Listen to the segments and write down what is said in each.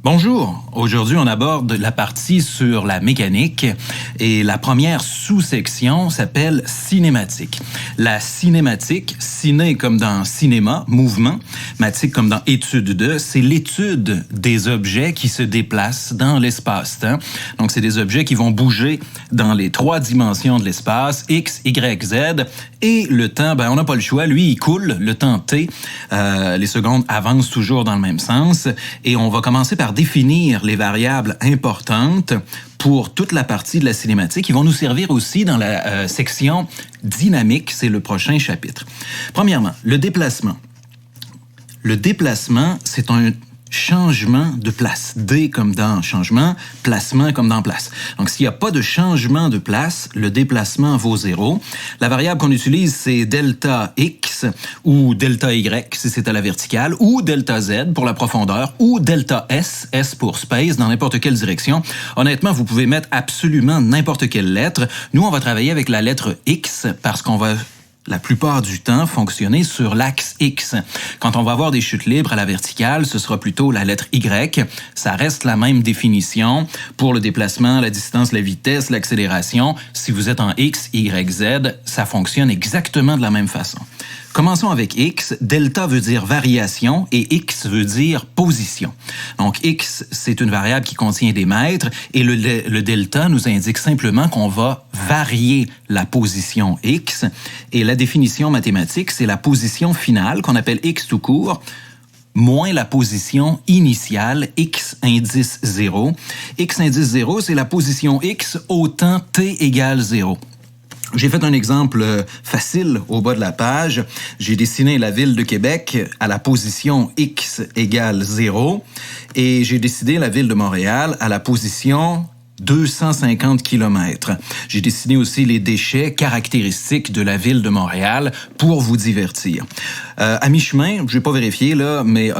Bonjour, aujourd'hui on aborde la partie sur la mécanique et la première sous-section s'appelle cinématique. La cinématique, ciné comme dans cinéma, mouvement, matique comme dans étude de, c'est l'étude des objets qui se déplacent dans l'espace-temps. Donc c'est des objets qui vont bouger dans les 3 dimensions de l'espace, X, Y, Z, et le temps, on n'a pas le choix, lui il coule, le temps T, les secondes avancent toujours dans le même sens, et on va commencer par définir les variables importantes pour toute la partie de la cinématique. Ils vont nous servir aussi dans la section dynamique, c'est le prochain chapitre. Premièrement, le déplacement. Le déplacement, c'est un changement de place. D comme dans changement, placement comme dans place. Donc, s'il n'y a pas de changement de place, le déplacement vaut 0. La variable qu'on utilise, c'est delta X ou delta Y si c'est à la verticale, ou delta Z pour la profondeur, ou delta S, S pour space, dans n'importe quelle direction. Honnêtement, vous pouvez mettre absolument n'importe quelle lettre. Nous, on va travailler avec la lettre X parce qu'on va la plupart du temps fonctionner sur l'axe X. Quand on va avoir des chutes libres à la verticale, ce sera plutôt la lettre Y. Ça reste la même définition pour le déplacement, la distance, la vitesse, l'accélération. Si vous êtes en X, Y, Z, ça fonctionne exactement de la même façon. Commençons avec X. Delta veut dire variation et X veut dire position. Donc, X, c'est une variable qui contient des mètres et le delta nous indique simplement qu'on va varier la position X. Et la définition mathématique, c'est la position finale qu'on appelle X tout court, moins la position initiale, X indice 0. X indice 0, c'est la position X au temps T égale 0. J'ai fait un exemple facile au bas de la page. J'ai dessiné la ville de Québec à la position X égale 0 et j'ai dessiné la ville de Montréal à la position 250 km. J'ai dessiné aussi les déchets caractéristiques de la ville de Montréal pour vous divertir. À mi-chemin, je vais pas vérifier là, mais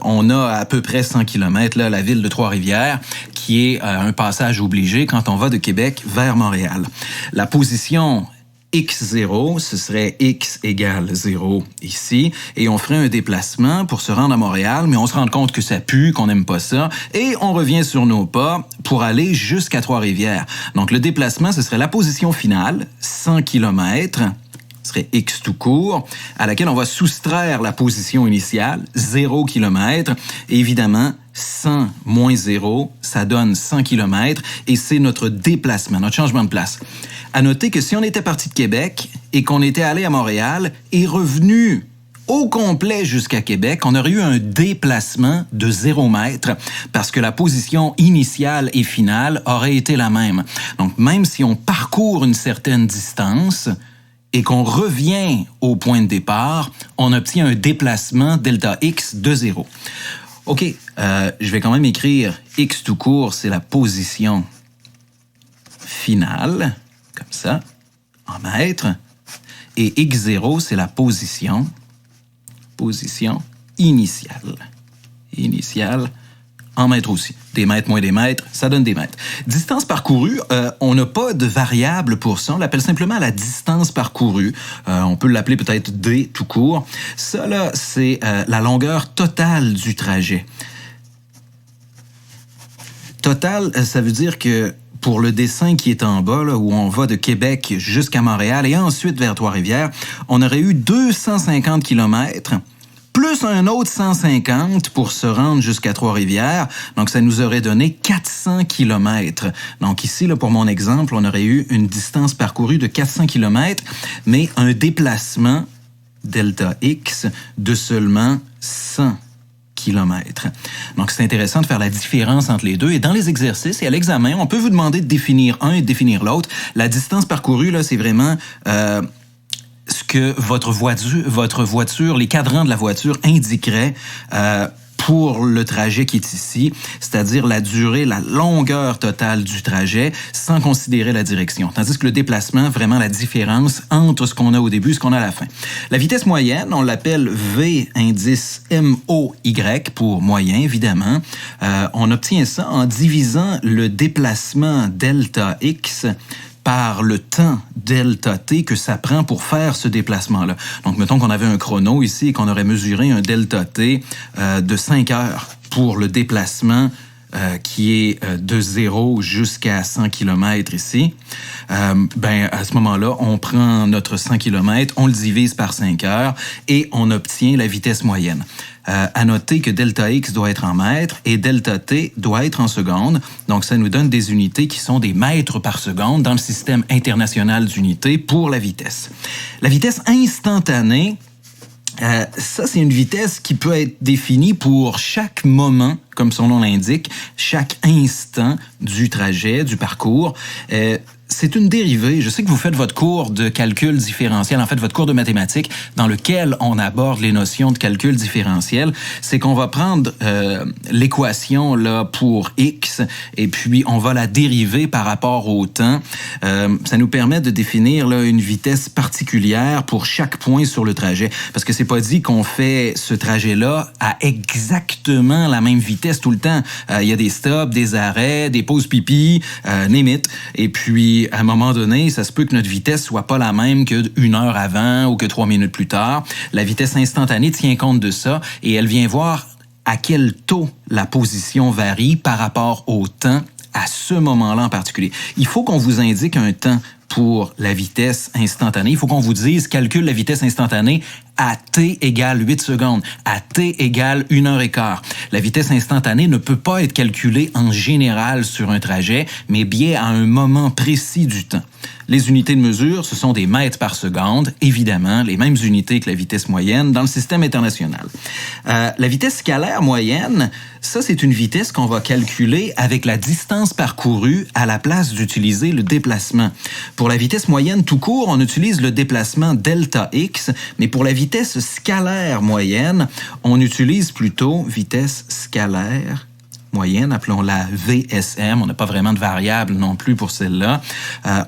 on a à peu près 100 km là, la ville de Trois-Rivières, qui est un passage obligé quand on va de Québec vers Montréal. La position X0, ce serait X égale 0 ici, et on ferait un déplacement pour se rendre à Montréal, mais on se rend compte que ça pue, qu'on n'aime pas ça, et on revient sur nos pas pour aller jusqu'à Trois-Rivières. Donc le déplacement, ce serait la position finale, 100 km, ce serait X tout court, à laquelle on va soustraire la position initiale, 0 km, et évidemment, 100 moins 0, ça donne 100 km, et c'est notre déplacement, notre changement de place. À noter que si on était parti de Québec et qu'on était allé à Montréal et revenu au complet jusqu'à Québec, on aurait eu un déplacement de 0 mètre parce que la position initiale et finale aurait été la même. Donc, même si on parcourt une certaine distance et qu'on revient au point de départ, on obtient un déplacement delta X de 0. OK, je vais quand même écrire X tout court, c'est la position finale, comme ça, en mètres, et X0, c'est la position initiale. Initiale en mètres aussi. Des mètres moins des mètres, ça donne des mètres. Distance parcourue, on n'a pas de variable pour ça. On l'appelle simplement la distance parcourue. On peut l'appeler peut-être D tout court. Ça, là, c'est la longueur totale du trajet. Total, ça veut dire que pour le dessin qui est en bas, là, où on va de Québec jusqu'à Montréal et ensuite vers Trois-Rivières, on aurait eu 250 km, plus un autre 150 pour se rendre jusqu'à Trois-Rivières. Donc, ça nous aurait donné 400 km. Donc, ici, là, pour mon exemple, on aurait eu une distance parcourue de 400 km, mais un déplacement, delta X, de seulement 100 km. Donc, c'est intéressant de faire la différence entre les deux. Et dans les exercices et à l'examen, on peut vous demander de définir un et de définir l'autre. La distance parcourue, là, c'est vraiment ce que votre voiture, les cadrans de la voiture indiqueraient pour le trajet qui est ici, c'est-à-dire la durée, la longueur totale du trajet, sans considérer la direction. Tandis que le déplacement, vraiment la différence entre ce qu'on a au début et ce qu'on a à la fin. La vitesse moyenne, on l'appelle V indice MOY pour moyen, évidemment. On obtient ça en divisant le déplacement delta X par le temps delta t que ça prend pour faire ce déplacement-là. Donc, mettons qu'on avait un chrono ici et qu'on aurait mesuré un delta t de 5 heures pour le déplacement qui est de 0 jusqu'à 100 km ici, à ce moment-là, on prend notre 100 km, on le divise par 5 heures et on obtient la vitesse moyenne. À noter que delta X doit être en mètres et delta T doit être en secondes. Donc, ça nous donne des unités qui sont des mètres par seconde dans le système international d'unités pour la vitesse. La vitesse instantanée, ça, c'est une vitesse qui peut être définie pour chaque moment, comme son nom l'indique, chaque instant du trajet, du parcours. C'est une dérivée. Je sais que vous faites votre cours de calcul différentiel, en fait, votre cours de mathématiques, dans lequel on aborde les notions de calcul différentiel. C'est qu'on va prendre l'équation là pour x et puis on va la dériver par rapport au temps. Ça nous permet de définir là une vitesse particulière pour chaque point sur le trajet. Parce que c'est pas dit qu'on fait ce trajet-là à exactement la même vitesse tout le temps. Il y a des stops, des arrêts, des pauses pipi, name it. Et puis, à un moment donné, ça se peut que notre vitesse soit pas la même que 1 heure avant ou que 3 minutes plus tard. La vitesse instantanée tient compte de ça et elle vient voir à quel taux la position varie par rapport au temps à ce moment-là en particulier. Il faut qu'on vous indique un temps pour la vitesse instantanée. Il faut qu'on vous dise, calcule la vitesse instantanée à t égale 8 secondes, à t égale 1 heure et quart. La vitesse instantanée ne peut pas être calculée en général sur un trajet, mais bien à un moment précis du temps. Les unités de mesure, ce sont des mètres par seconde, évidemment, les mêmes unités que la vitesse moyenne dans le système international. La vitesse scalaire moyenne, ça, c'est une vitesse qu'on va calculer avec la distance parcourue à la place d'utiliser le déplacement. Pour la vitesse moyenne tout court, on utilise le déplacement delta x, mais pour la vitesse scalaire moyenne, on utilise plutôt vitesse scalaire moyenne, appelons-la VSM, on n'a pas vraiment de variable non plus pour celle-là.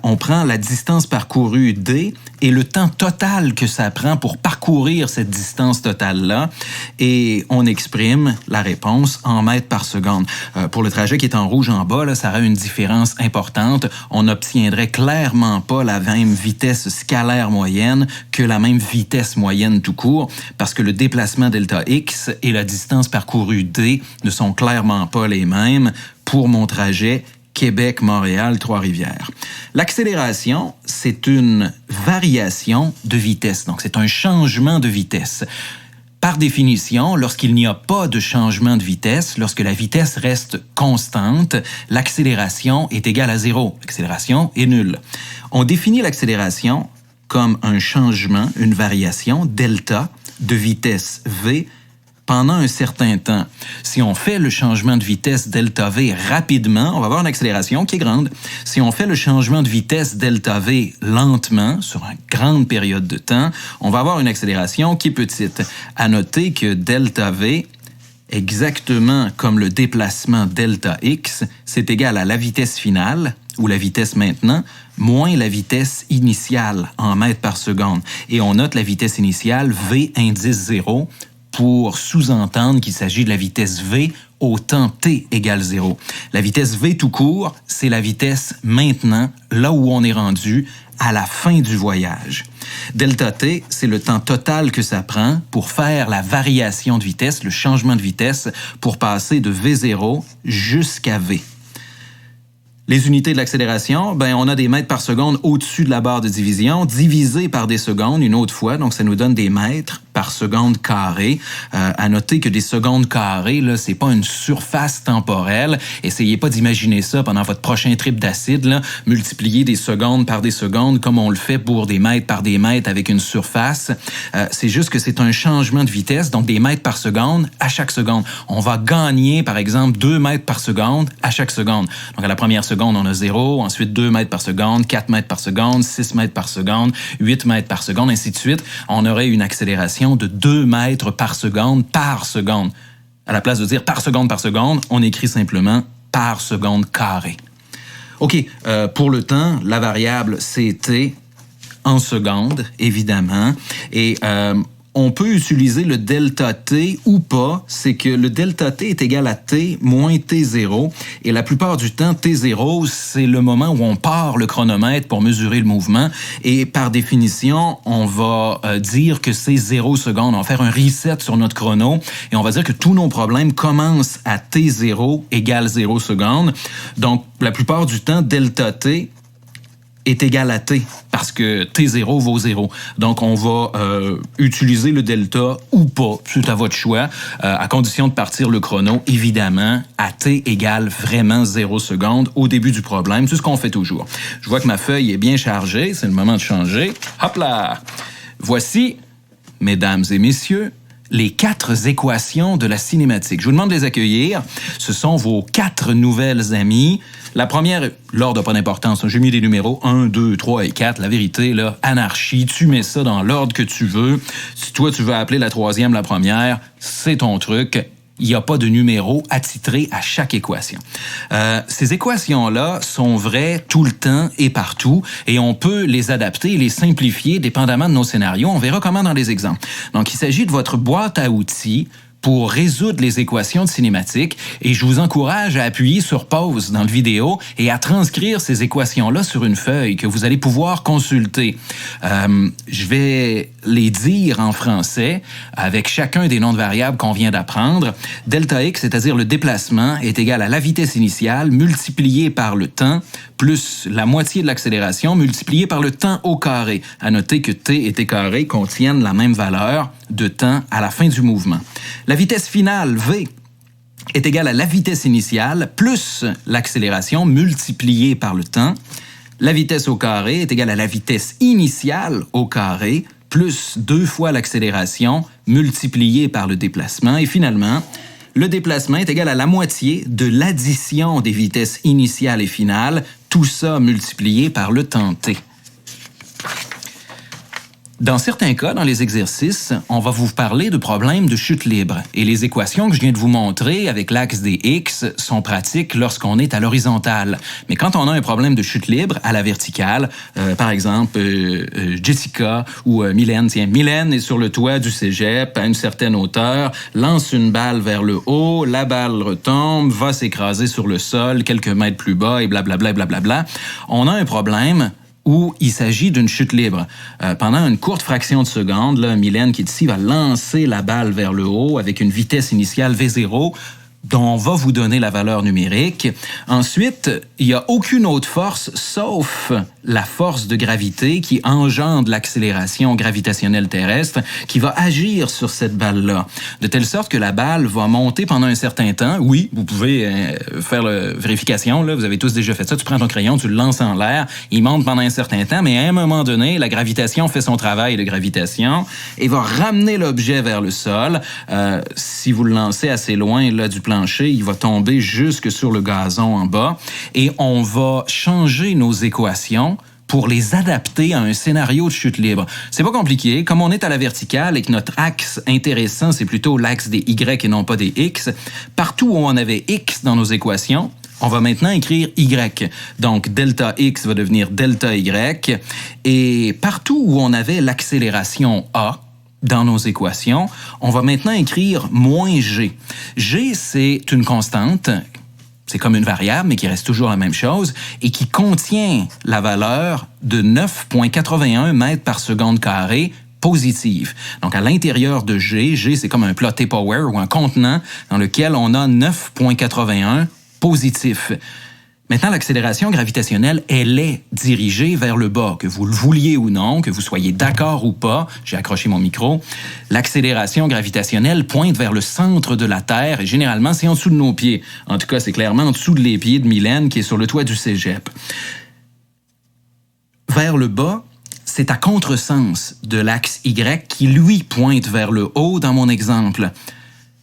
On prend la distance parcourue D et le temps total que ça prend pour parcourir cette distance totale-là et on exprime la réponse en mètres par seconde. Pour le trajet qui est en rouge en bas, là, ça aurait une différence importante. On n'obtiendrait clairement pas la même vitesse scalaire moyenne que la même vitesse moyenne tout court parce que le déplacement delta X et la distance parcourue D ne sont clairement pas les mêmes pour mon trajet Québec-Montréal, Trois-Rivières. L'accélération, c'est une variation de vitesse. Donc, c'est un changement de vitesse. Par définition, lorsqu'il n'y a pas de changement de vitesse, lorsque la vitesse reste constante, l'accélération est égale à 0. L'accélération est nulle. On définit l'accélération comme un changement, une variation, delta, de vitesse V, pendant un certain temps. Si on fait le changement de vitesse delta V rapidement, on va avoir une accélération qui est grande. Si on fait le changement de vitesse delta V lentement, sur une grande période de temps, on va avoir une accélération qui est petite. À noter que delta V, exactement comme le déplacement delta X, c'est égal à la vitesse finale, ou la vitesse maintenant, moins la vitesse initiale en mètres par seconde. Et on note la vitesse initiale, V indice 0, pour sous-entendre qu'il s'agit de la vitesse V au temps t égale 0. La vitesse V tout court, c'est la vitesse maintenant, là où on est rendu, à la fin du voyage. Delta t, c'est le temps total que ça prend pour faire la variation de vitesse, le changement de vitesse, pour passer de V0 jusqu'à V. Les unités de l'accélération, on a des mètres par seconde au-dessus de la barre de division, divisé par des secondes une autre fois, donc ça nous donne des mètres par seconde carrée. À noter que des secondes carrées, là, c'est pas une surface temporelle. Essayez pas d'imaginer ça pendant votre prochain trip d'acide, là, multiplier des secondes par des secondes comme on le fait pour des mètres par des mètres avec une surface. C'est juste que c'est un changement de vitesse, donc des mètres par seconde à chaque seconde. On va gagner, par exemple, 2 mètres par seconde à chaque seconde. Donc à la première seconde, on a 0, ensuite 2 mètres par seconde, 4 mètres par seconde, 6 mètres par seconde, 8 mètres par seconde, ainsi de suite. On aurait une accélération de 2 mètres par seconde. À la place de dire par seconde, on écrit simplement par seconde carrée. OK, pour le temps, la variable c'est t en secondes, évidemment. Et on peut utiliser le delta t ou pas. C'est que le delta t est égal à t moins t0. Et la plupart du temps, t0, c'est le moment où on part le chronomètre pour mesurer le mouvement. Et par définition, on va dire que c'est 0 secondes. On va faire un reset sur notre chrono et on va dire que tous nos problèmes commencent à t0 égale 0 secondes. Donc, la plupart du temps, delta t est égal à t, parce que t0 vaut 0. Donc, on va utiliser le delta ou pas, c'est à votre choix, à condition de partir le chrono, évidemment, à t égale vraiment 0 secondes au début du problème. C'est ce qu'on fait toujours. Je vois que ma feuille est bien chargée, c'est le moment de changer. Hop là! Voici, mesdames et messieurs, les 4 équations de la cinématique. Je vous demande de les accueillir. Ce sont vos 4 nouvelles amies. La première, l'ordre n'a pas d'importance. J'ai mis des numéros 1, 2, 3 et 4. La vérité, là, anarchie, tu mets ça dans l'ordre que tu veux. Si toi, tu veux appeler la troisième la première, c'est ton truc. Il n'y a pas de numéro attitré à chaque équation. Ces équations-là sont vraies tout le temps et partout, et on peut les adapter et les simplifier dépendamment de nos scénarios. On verra comment dans les exemples. Donc, il s'agit de votre boîte à outils pour résoudre les équations de cinématique, et je vous encourage à appuyer sur pause dans le vidéo et à transcrire ces équations-là sur une feuille que vous allez pouvoir consulter. Je vais les dire en français avec chacun des noms de variables qu'on vient d'apprendre. Delta x, c'est-à-dire le déplacement, est égal à la vitesse initiale multipliée par le temps plus la moitié de l'accélération multipliée par le temps au carré. À noter que t et t carré contiennent la même valeur de temps à la fin du mouvement. La vitesse finale, v, est égale à la vitesse initiale plus l'accélération multipliée par le temps. La vitesse au carré est égale à la vitesse initiale au carré plus 2 fois l'accélération multipliée par le déplacement. Et finalement, le déplacement est égal à la moitié de l'addition des vitesses initiales et finales, tout ça multiplié par le temps t. Dans certains cas, dans les exercices, on va vous parler de problèmes de chute libre. Et les équations que je viens de vous montrer avec l'axe des X sont pratiques lorsqu'on est à l'horizontale. Mais quand on a un problème de chute libre à la verticale, par exemple, Jessica ou Mylène, Mylène est sur le toit du cégep à une certaine hauteur, lance une balle vers le haut, la balle retombe, va s'écraser sur le sol quelques mètres plus bas et blablabla, blablabla. On a un problème où il s'agit d'une chute libre. Pendant une courte fraction de seconde, là, Mylène, qui est ici, va lancer la balle vers le haut avec une vitesse initiale V0 dont on va vous donner la valeur numérique. Ensuite, il n'y a aucune autre force sauf la force de gravité qui engendre l'accélération gravitationnelle terrestre qui va agir sur cette balle-là, de telle sorte que la balle va monter pendant un certain temps. Oui, vous pouvez faire la vérification, là, vous avez tous déjà fait ça, tu prends ton crayon, tu le lances en l'air, il monte pendant un certain temps, mais à un moment donné, la gravitation fait son travail de gravitation et va ramener l'objet vers le sol. Si vous le lancez assez loin là, du plancher, il va tomber jusque sur le gazon en bas et on va changer nos équations pour les adapter à un scénario de chute libre. C'est pas compliqué. Comme on est à la verticale et que notre axe intéressant, c'est plutôt l'axe des Y et non pas des X, partout où on avait X dans nos équations, on va maintenant écrire Y. Donc, delta X va devenir delta Y. Et partout où on avait l'accélération A, dans nos équations, on va maintenant écrire moins G. G, c'est une constante. C'est comme une variable, mais qui reste toujours la même chose, et qui contient la valeur de 9,81 mètres par seconde carrée positive. Donc, à l'intérieur de G, G, c'est comme un plat Tupperware ou un contenant dans lequel on a 9,81 positif. Maintenant, l'accélération gravitationnelle, elle est dirigée vers le bas, que vous le vouliez ou non, que vous soyez d'accord ou pas, j'ai accroché mon micro, l'accélération gravitationnelle pointe vers le centre de la Terre et généralement, c'est en dessous de nos pieds. En tout cas, c'est clairement en dessous de les pieds de Mylène qui est sur le toit du cégep. Vers le bas, c'est à contresens de l'axe Y qui, lui, pointe vers le haut dans mon exemple.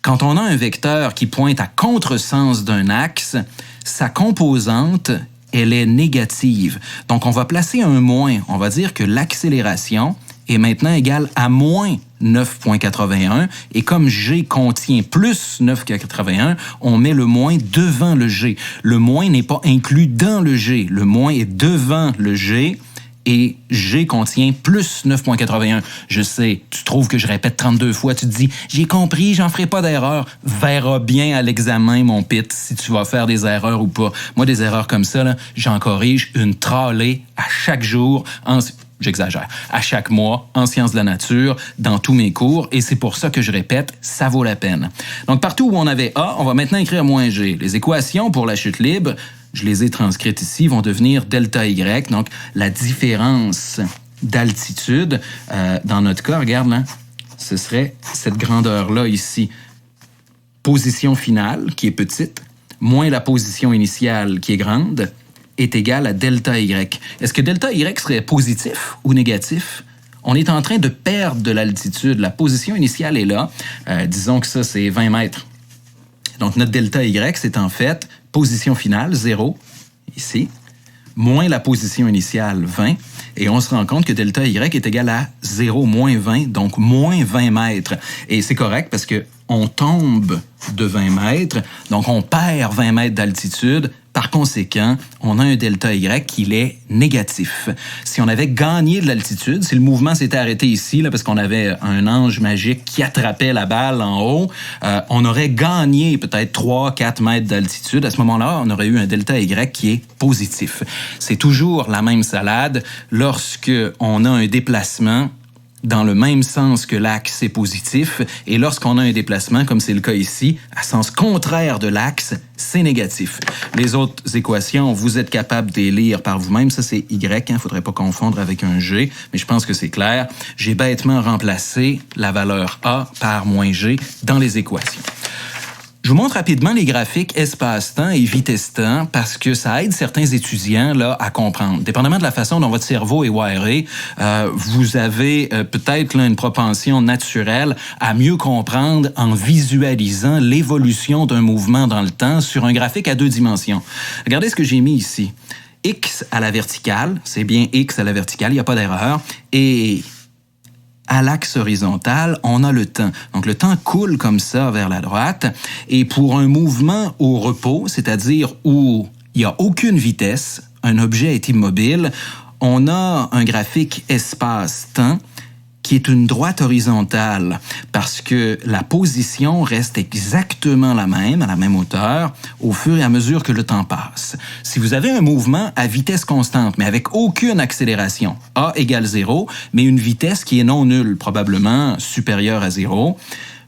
Quand on a un vecteur qui pointe à contresens d'un axe, sa composante, elle est négative. Donc, on va placer un moins. On va dire que l'accélération est maintenant égale à moins 9,81. Et comme G contient plus 9,81, on met le moins devant le G. Le moins n'est pas inclus dans le G. Le moins est devant le G. et G contient plus 9,81. Je sais, tu trouves que je répète 32 fois, tu te dis « J'ai compris, j'en ferai pas d'erreur. » Verra bien à l'examen, mon pit, si tu vas faire des erreurs ou pas. Moi, des erreurs comme ça, là, j'en corrige une tralée à chaque jour. J'exagère, à chaque mois, en sciences de la nature, dans tous mes cours, et c'est pour ça que je répète, ça vaut la peine. Donc, partout où on avait A, on va maintenant écrire moins G. Les équations pour la chute libre, je les ai transcrites ici, vont devenir delta Y, donc la différence d'altitude. Dans notre cas, regarde là, ce serait cette grandeur-là ici. Position finale, qui est petite, moins la position initiale, qui est grande, est égal à delta Y. Est-ce que delta Y serait positif ou négatif? On est en train de perdre de l'altitude. La position initiale est là. Disons que ça, c'est 20 mètres. Donc, notre delta Y, c'est en fait position finale, 0, ici, moins la position initiale, 20. Et on se rend compte que delta Y est égal à 0 moins 20, donc moins 20 mètres. Et c'est correct parce que on tombe de 20 mètres, donc on perd 20 mètres d'altitude. Par conséquent, on a un delta Y qui est négatif. Si on avait gagné de l'altitude, si le mouvement s'était arrêté ici, là, parce qu'on avait un ange magique qui attrapait la balle en haut, on aurait gagné peut-être 3-4 mètres d'altitude. À ce moment-là, on aurait eu un delta Y qui est positif. C'est toujours la même salade lorsque on a un déplacement dans le même sens que l'axe est positif, et lorsqu'on a un déplacement, comme c'est le cas ici, à sens contraire de l'axe, c'est négatif. Les autres équations, vous êtes capable de les lire par vous-même. Ça, c'est Y, hein, faudrait pas confondre avec un G, mais je pense que c'est clair. J'ai bêtement remplacé la valeur A par moins G dans les équations. Je vous montre rapidement les graphiques espace-temps et vitesse-temps parce que ça aide certains étudiants là à comprendre. Dépendamment de la façon dont votre cerveau est wiré, vous avez peut-être là, une propension naturelle à mieux comprendre en visualisant l'évolution d'un mouvement dans le temps sur un graphique à 2 dimensions. Regardez ce que j'ai mis ici. X à la verticale, c'est bien X à la verticale, il n'y a pas d'erreur, et à l'axe horizontal, on a le temps. Donc, le temps coule comme ça vers la droite. Et pour un mouvement au repos, c'est-à-dire où il n'y a aucune vitesse, un objet est immobile, on a un graphique espace-temps qui est une droite horizontale parce que la position reste exactement la même, à la même hauteur, au fur et à mesure que le temps passe. Si vous avez un mouvement à vitesse constante, mais avec aucune accélération, A égale 0, mais une vitesse qui est non nulle, probablement supérieure à 0,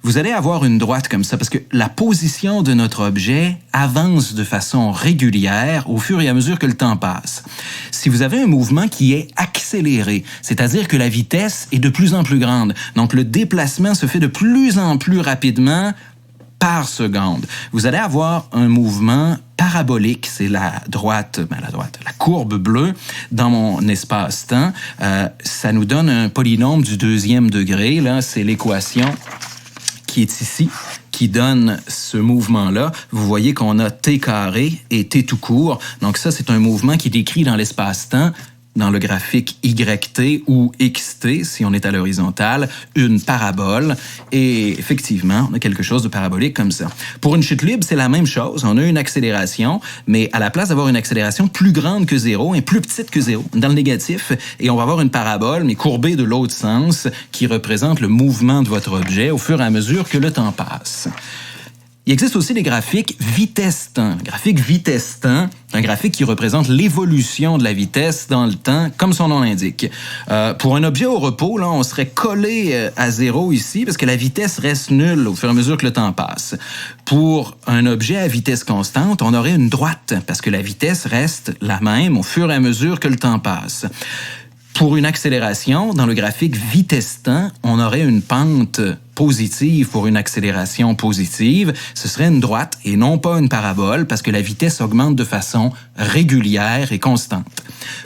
vous allez avoir une droite comme ça parce que la position de notre objet avance de façon régulière au fur et à mesure que le temps passe. Si vous avez un mouvement qui est accéléré, c'est-à-dire que la vitesse est de plus en plus grande, donc le déplacement se fait de plus en plus rapidement par seconde, vous allez avoir un mouvement parabolique, c'est la courbe bleue dans mon espace-temps. Ça nous donne un polynôme du 2e degré, là, c'est l'équation qui est ici, qui donne ce mouvement-là. Vous voyez qu'on a t carré et t tout court. Donc ça, c'est un mouvement qui décrit dans l'espace-temps, dans le graphique YT ou XT, si on est à l'horizontale, une parabole. Et effectivement, on a quelque chose de parabolique comme ça. Pour une chute libre, c'est la même chose. On a une accélération, mais à la place d'avoir une accélération plus grande que 0 et plus petite que 0, dans le négatif, et on va avoir une parabole, mais courbée de l'autre sens, qui représente le mouvement de votre objet au fur et à mesure que le temps passe. Il existe aussi des graphiques vitesse-temps. Le graphique vitesse-temps, c'est un graphique qui représente l'évolution de la vitesse dans le temps, comme son nom l'indique. Pour un objet au repos, là, on serait collé à 0 ici, parce que la vitesse reste nulle au fur et à mesure que le temps passe. Pour un objet à vitesse constante, on aurait une droite, parce que la vitesse reste la même au fur et à mesure que le temps passe. Pour une accélération, dans le graphique vitesse-temps, on aurait une pente positive pour une accélération positive. Ce serait une droite et non pas une parabole parce que la vitesse augmente de façon régulière et constante.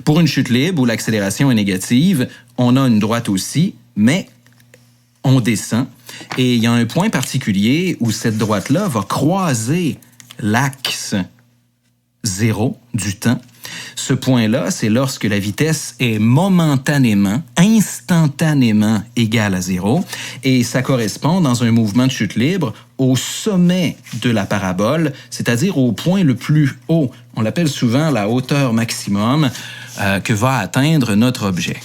Pour une chute libre où l'accélération est négative, on a une droite aussi, mais on descend. Et il y a un point particulier où cette droite-là va croiser l'axe 0 du temps. Ce point-là, c'est lorsque la vitesse est momentanément, instantanément égale à 0, et ça correspond, dans un mouvement de chute libre, au sommet de la parabole, c'est-à-dire au point le plus haut. On l'appelle souvent la hauteur maximum que va atteindre notre objet.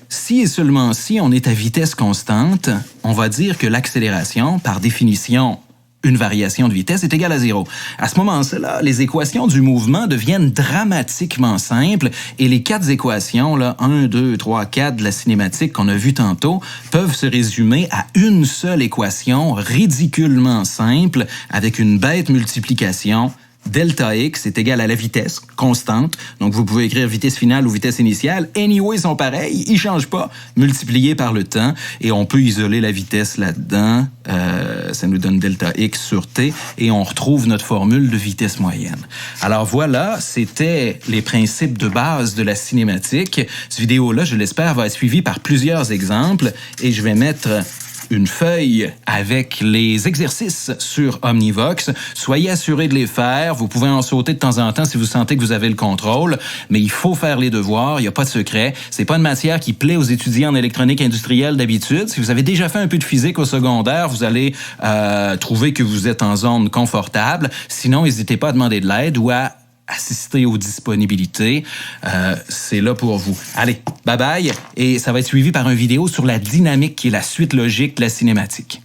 Si et seulement si on est à vitesse constante, on va dire que l'accélération, par définition, une variation de vitesse est égale à 0. À ce moment-là, les équations du mouvement deviennent dramatiquement simples et les 4 équations, là, 1, 2, 3, 4 de la cinématique qu'on a vu tantôt, peuvent se résumer à une seule équation ridiculement simple avec une bête multiplication. Delta X est égal à la vitesse constante. Donc, vous pouvez écrire vitesse finale ou vitesse initiale. Anyway, ils sont pareils. Ils changent pas. Multipliés par le temps. Et on peut isoler la vitesse là-dedans. Ça nous donne delta X sur T. Et on retrouve notre formule de vitesse moyenne. Alors voilà, c'était les principes de base de la cinématique. Cette vidéo-là, je l'espère, va être suivie par plusieurs exemples. Et je vais mettre une feuille avec les exercices sur Omnivox. Soyez assurés de les faire. Vous pouvez en sauter de temps en temps si vous sentez que vous avez le contrôle, mais il faut faire les devoirs. Il n'y a pas de secret. C'est pas une matière qui plaît aux étudiants en électronique industrielle d'habitude. Si vous avez déjà fait un peu de physique au secondaire, vous allez trouver que vous êtes en zone confortable. Sinon, n'hésitez pas à demander de l'aide ou à assister aux disponibilités. C'est là pour vous. Allez, bye bye. Et ça va être suivi par une vidéo sur la dynamique qui est la suite logique de la cinématique.